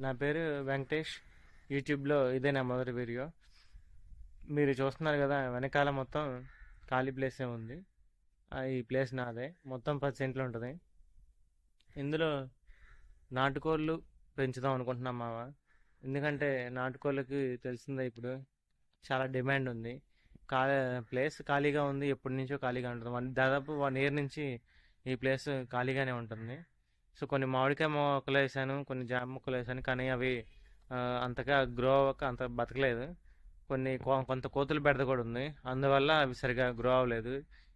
నా పేరు వెంకటేష్. యూట్యూబ్లో ఇదే నా మొదటి వీడియో. మీరు చూస్తున్నారు కదా, వెనకాల మొత్తం ఖాళీ ప్లేసే ఉంది. ఈ ప్లేస్ నాదే. మొత్తం 10 సెంట్లు ఉంటుంది. ఇందులో నాటుకోళ్ళు పెంచుదాం అనుకుంటున్నాం మామ. ఎందుకంటే నాటుకోళ్ళకి తెలిసిందే, ఇప్పుడు చాలా డిమాండ్ ఉంది. కా ప్లేస్ ఖాళీగా ఉంది, ఎప్పటి నుంచో ఖాళీగా ఉంటుంది. దాదాపు 1 ఇయర్ నుంచి ఈ ప్లేస్ ఖాళీగానే ఉంటుంది. సో కొన్ని మామిడికాయ మొక్కలు వేసాను, కొన్ని జామ మొక్కలు వేసాను, కానీ అవి అంతగా గ్రో అవ్వక అంత బతకలేదు. కొంత కోతులు బెడద కూడా ఉంది, అందువల్ల అవి సరిగా గ్రో అవ్వలేదు.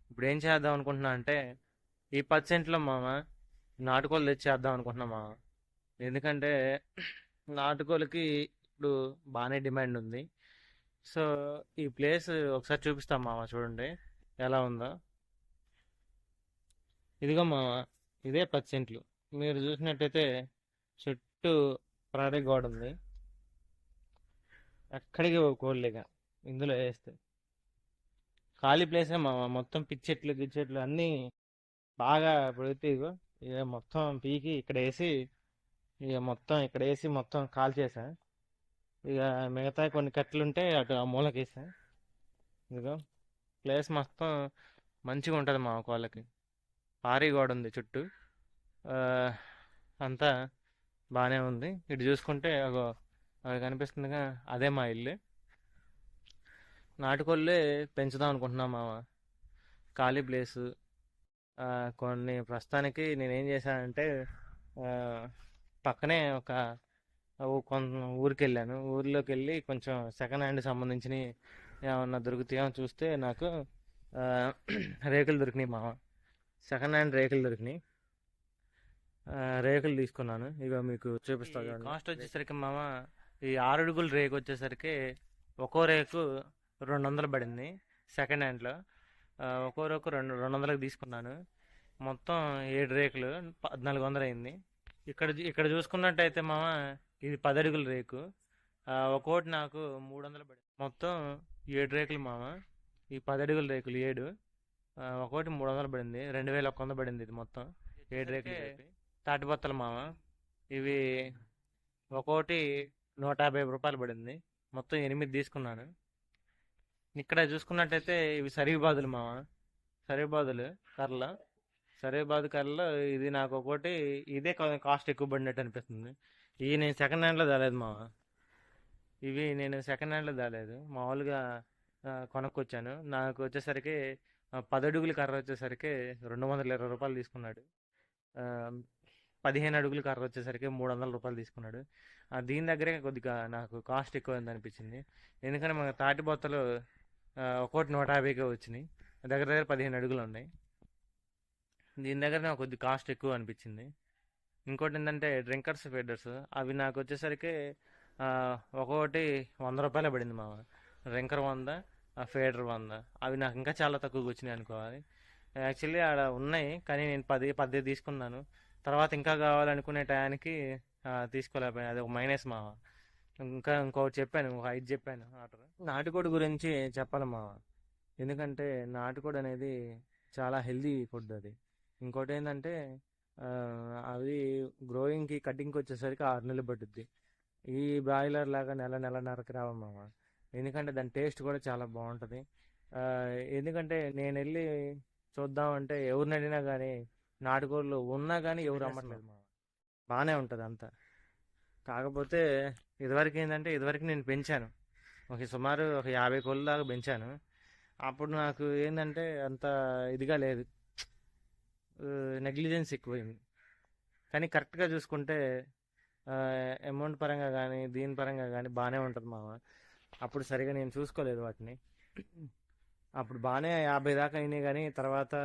ఇప్పుడు ఏం చేద్దాం అనుకుంటున్నా అంటే, ఈ 10 సెంట్లో మామ నాటుకోళ్ళు తెచ్చేద్దాం అనుకుంటున్నా మామ. ఎందుకంటే నాటుకోళ్ళకి ఇప్పుడు బాగానే డిమాండ్ ఉంది. సో ఈ ప్లేస్ ఒకసారి చూపిస్తాం మామ, చూడండి ఎలా ఉందో. ఇదిగో మామ, ఇదే 10 సెంట్లు. మీరు చూసినట్టయితే చుట్టూ ప్రహరీ గోడ ఉంది. ఎక్కడికి కోళ్ళేగా ఇందులో వేస్తే ఖాళీ ప్లేసే మామ. మొత్తం పిచ్చెట్లు గిచ్చెట్లు అన్నీ బాగా పెడితే ఇగో ఇక మొత్తం పీకి ఇక్కడ వేసి, మొత్తం కాల్ చేసా. ఇక మిగతా కొన్ని కట్టెలుంటే అటు ఆ మూలకి వేసా. ఇదిగో ప్లేస్ మొత్తం మంచిగా ఉంటుంది మా కోళ్ళకి. పారీ గోడ ఉంది చుట్టూ. ఆ, అంతా బాగానే ఉంది. ఇటు చూసుకుంటే అది కనిపిస్తుందిగా, అదే మా ఇల్లు. నాటుకోళ్ళే పెంచుదాం అనుకుంటున్నాం మామ. ఖాళీ ప్లేసు. కొన్ని ప్రస్తుతానికి నేనేం చేశానంటే, ఆ, పక్కనే కొంత ఊరికి వెళ్ళాను. ఊర్లోకి వెళ్ళి కొంచెం సెకండ్ హ్యాండ్ సంబంధించిన ఏమన్నా దొరుకుతాయో చూస్తే నాకు ఆ, రేకులు దొరికినాయి మామ. సెకండ్ హ్యాండ్ రేకులు దొరికినాయి. రేకులు తీసుకున్నాను. ఇక మీకు చూపిస్తాను. కాస్ట్ వచ్చేసరికి మామ, ఈ 6 అడుగుల రేకు వచ్చేసరికి ఒక్కో రేకు 200 పడింది సెకండ్ హ్యాండ్లో. ఒక్కో రేకు 200కి తీసుకున్నాను. మొత్తం 7 రేకులు 1400 అయింది. ఇక్కడ చూసుకున్నట్టయితే మామ, ఇది 10 అడుగుల రేకు. ఒక్కోటి నాకు 300 పడింది. మొత్తం 7 రేకులు మామ. ఈ 10 అడుగుల రేకులు 7, ఒక్కోటి 300 పడింది. 2100 పడింది ఇది మొత్తం 7 రేకులు. తాటిబత్తలు మామ, ఇవి ఒక్కోటి 150 రూపాయలు పడింది. మొత్తం 8 తీసుకున్నాను. ఇక్కడ చూసుకున్నట్టయితే ఇవి సరిబాదులు మామ. సరిబాదులు కర్రలు. సరిబాదు కర్రలు ఇది నాకు ఒక్కోటి ఇదే కాస్ట్ ఎక్కువ పడినట్టు అనిపిస్తుంది. ఇవి నేను సెకండ్ హ్యాండ్లో తేలేదు మామ. ఇవి నేను సెకండ్ హ్యాండ్లో తేలేదు, మామూలుగా కొనుక్కొచ్చాను. నాకు వచ్చేసరికి 10 అడుగుల కర్ర వచ్చేసరికి 220 రూపాయలు తీసుకున్నాడు. 15 అడుగుల కర్ర వచ్చేసరికి 300 రూపాయలు తీసుకున్నాడు. దీని దగ్గరే కొద్దిగా నాకు కాస్ట్ ఎక్కువ అనిపించింది. ఎందుకంటే మన తాటి బొత్తలు ఒక్కోటి 150కే వచ్చినాయి. దగ్గర 15 అడుగులు ఉన్నాయి. దీని దగ్గర నాకు కొద్ది కాస్ట్ ఎక్కువ అనిపించింది. ఇంకోటి ఏంటంటే డ్రింకర్స్ ఫీడర్స్, అవి నాకు వచ్చేసరికి ఒక్కొక్కటి 100 రూపాయలు పడింది మామ. Drinker 100, feeder 100. అవి నాకు ఇంకా చాలా తక్కువగా వచ్చినాయి అనుకోవాలి. యాక్చువల్లీ ఆడ ఉన్నాయి, కానీ నేను 10 తీసుకున్నాను. తర్వాత ఇంకా కావాలనుకునే టయానికి తీసుకోలేకపోయాను. అది ఒక మైనస్ మామ. ఇంకొకటి చెప్పాను, ఒక 5 చెప్పాను ఆర్డర్. నాటుకోడి గురించి చెప్పాలి మామ. ఎందుకంటే నాటుకోడి అనేది చాలా హెల్దీ ఫుడ్ అది. ఇంకోటి ఏంటంటే అవి గ్రోయింగ్కి కటింగ్కి వచ్చేసరికి 6 నెలలు పడుద్ది. ఈ బ్రాయిలర్ లాగా నెలన్నరకు రావు మామ. ఎందుకంటే దాని టేస్ట్ కూడా చాలా బాగుంటుంది. ఎందుకంటే నేను వెళ్ళి చూద్దామంటే ఎవరిని అడిగినా కానీ నాటుకోళ్ళు ఉన్నా కానీ ఎవరు అమ్మట్లేదు మామ. బాగానే ఉంటుంది అంతా. కాకపోతే ఇదివరకు నేను పెంచాను, సుమారు ఒక 50 కోళ్ళ దాకా పెంచాను. అప్పుడు నాకు ఏంటంటే అంత ఇదిగా లేదు, నెగ్లిజెన్స్ ఎక్కువైంది. కానీ కరెక్ట్గా చూసుకుంటే అమౌంట్ పరంగా కానీ దీని పరంగా కానీ బాగానే ఉంటుంది మామ. అప్పుడు సరిగా నేను చూసుకోలేదు వాటిని. అప్పుడు బాగానే 50 దాకా అయినాయి, కానీ తర్వాత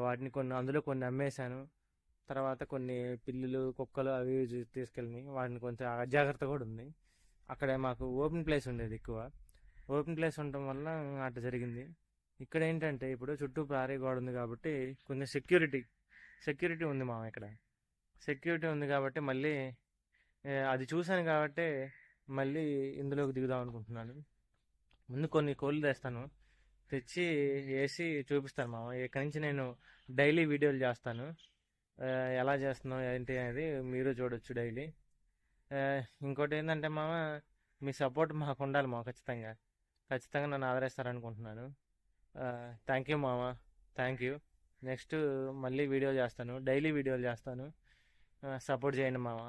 వాటిని అందులో కొన్ని అమ్మేశాను. తర్వాత కొన్ని పిల్లులు కుక్కలు అవి తీసుకెళ్ళి వాటిని కొంచెం అజాగ్రత్త కూడా ఉంది. అక్కడ మాకు ఓపెన్ ప్లేస్ ఉండేది ఎక్కువ. ఓపెన్ ప్లేస్ ఉండటం వల్ల అట్లా జరిగింది. ఇక్కడ ఏంటంటే ఇప్పుడు చుట్టూ ప్రహరీ గోడ ఉంది కాబట్టి కొంచెం సెక్యూరిటీ ఉంది మామ. ఇక్కడ సెక్యూరిటీ ఉంది కాబట్టి మళ్ళీ అది చూశాను కాబట్టి మళ్ళీ ఇందులోకి దిగుదాం అనుకుంటున్నాను. ముందు కొన్ని కోళ్ళు తెచ్చి వేసి చూపిస్తాను మామ. ఇక్కడి నుంచి నేను డైలీ వీడియోలు చేస్తాను. ఎలా చేస్తున్నావు ఏంటి అనేది మీరు చూడొచ్చు డైలీ. ఇంకోటి ఏంటంటే మామ, మీ సపోర్ట్ మాకు ఉండాలి మామ, ఖచ్చితంగా ఖచ్చితంగా నన్ను ఆదరిస్తారనుకుంటున్నాను. థ్యాంక్ యూ మామ, థ్యాంక్ యూ. నెక్స్ట్ మళ్ళీ వీడియో చేస్తాను, డైలీ వీడియోలు చేస్తాను. సపోర్ట్ చేయండి మామ.